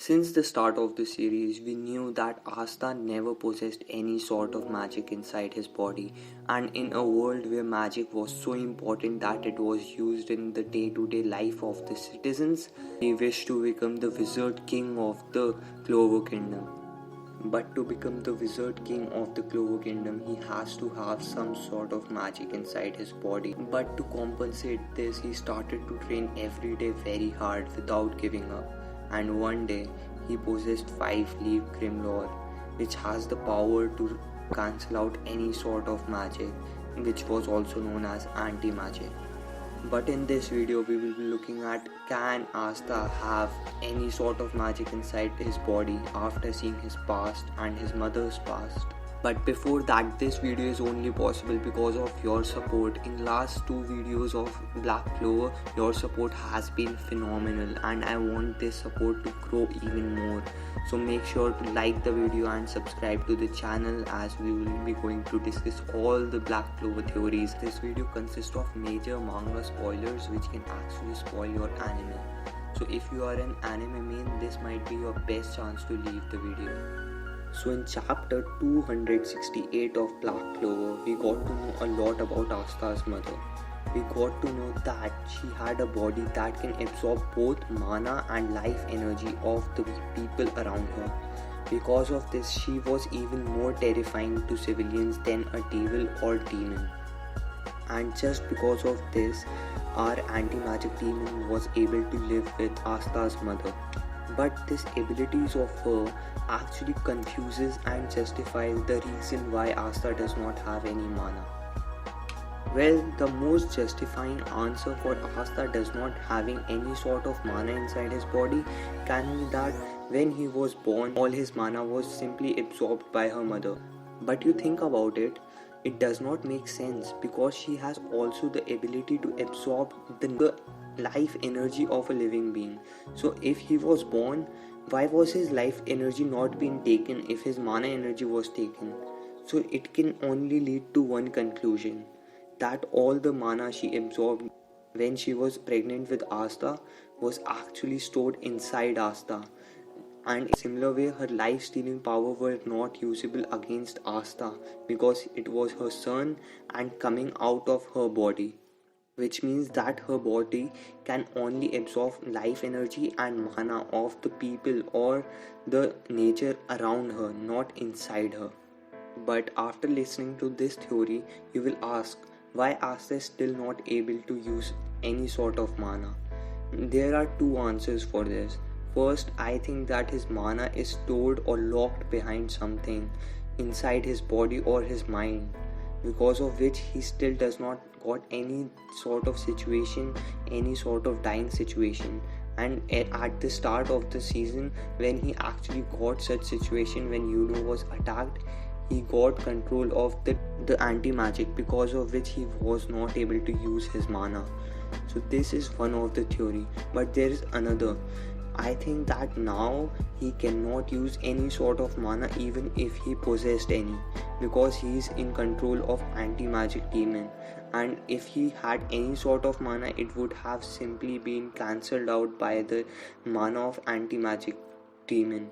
Since the start of the series, we knew that Asta never possessed any sort of magic inside his body, and in a world where magic was so important that it was used in the day-to-day life of the citizens, he wished to become the wizard king of the Clover Kingdom. But to become the wizard king of the Clover Kingdom, he has to have some sort of magic inside his body. But to compensate this, he started to train every day very hard without giving up. And one day, he possessed 5-leaf Grimlore, which has the power to cancel out any sort of magic, which was also known as anti-magic. But in this video we will be looking at, can Asta have any sort of magic inside his body after seeing his past and his mother's past. But before that, this video is only possible because of your support. In last 2 videos of Black Clover, your support has been phenomenal and I want this support to grow even more. So make sure to like the video and subscribe to the channel, as we will be going to discuss all the Black Clover theories. This video consists of major manga spoilers which can actually spoil your anime. So if you are an anime main, this might be your best chance to leave the video. So in chapter 268 of Black Clover, we got to know a lot about Asta'S mother. We got to know that she had a body that can absorb both mana and life energy of the people around her. Because of this, she was even more terrifying to civilians than a devil or demon. And just because of this, our anti-magic demon was able to live with Asta'S mother. But this abilities of her actually confuses and justifies the reason why Asta does not have any mana. Well, the most justifying answer for Asta does not having any sort of mana inside his body can be that when he was born, all his mana was simply absorbed by her mother. But you think about it, it does not make sense because she has also the ability to absorb the life energy of a living being. So if he was born, why was his life energy not being taken if his mana energy was taken? So it can only lead to one conclusion, that all the mana she absorbed when she was pregnant with Asta was actually stored inside Asta, and in a similar way her life stealing power were not usable against Asta because it was her son and coming out of her body, which means that her body can only absorb life energy and mana of the people or the nature around her, not inside her. But after listening to this theory, you will ask, why Asta is still not able to use any sort of mana? There are 2 answers for this. First, I think that his mana is stored or locked behind something inside his body or his mind, because of which he still does not got any sort of situation, any sort of dying situation. And at the start of the season, when he actually got such situation, when Yuno was attacked, he got control of the anti-magic, because of which he was not able to use his mana. So this is one of the theory. But there is another. I think that now he cannot use any sort of mana even if he possessed any, because he is in control of anti-magic demon, and if he had any sort of mana, it would have simply been cancelled out by the mana of anti-magic demon,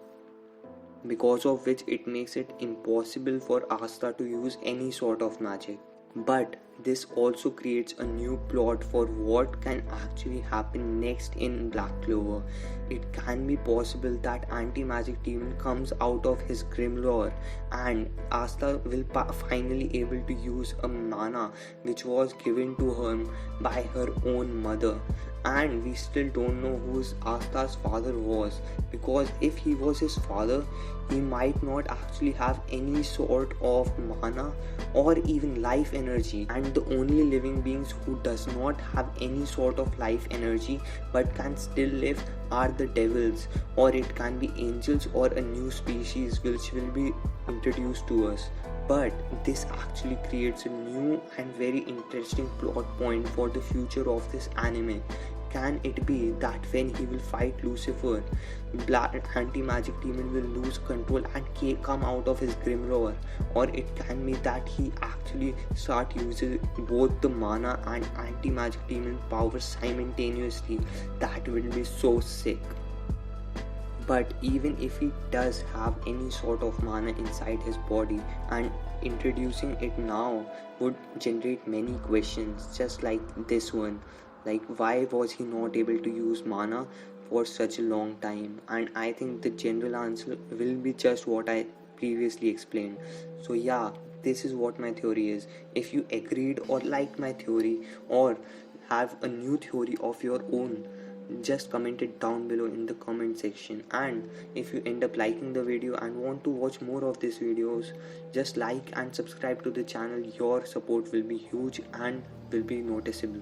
because of which it makes it impossible for Asta to use any sort of magic. But this also creates a new plot for what can actually happen next in Black Clover. It can be possible that anti-magic demon comes out of his Grimlore and Asta will finally able to use a mana which was given to her by her own mother. And we still don't know who Asta'S father was, because if he was his father, he might not actually have any sort of mana or even life energy, and the only living beings who does not have any sort of life energy but can still live are the devils, or it can be angels or a new species which will be introduced to us. But this actually creates a new and very interesting plot point for the future of this anime. Can it be that when he will fight Lucifer, Black anti-magic demon will lose control and come out of his Grimlore? Or it can be that he actually start using both the mana and anti-magic demon power simultaneously? That will be so sick. But even if he does have any sort of mana inside his body, and introducing it now would generate many questions, just like this one. Like, why was he not able to use mana for such a long time? And I think the general answer will be just what I previously explained. So, yeah, this is what my theory is. If you agreed or liked my theory, or have a new theory of your own, just comment it down below in the comment section. And if you end up liking the video and want to watch more of these videos, just like and subscribe to the channel. Your support will be huge and will be noticeable.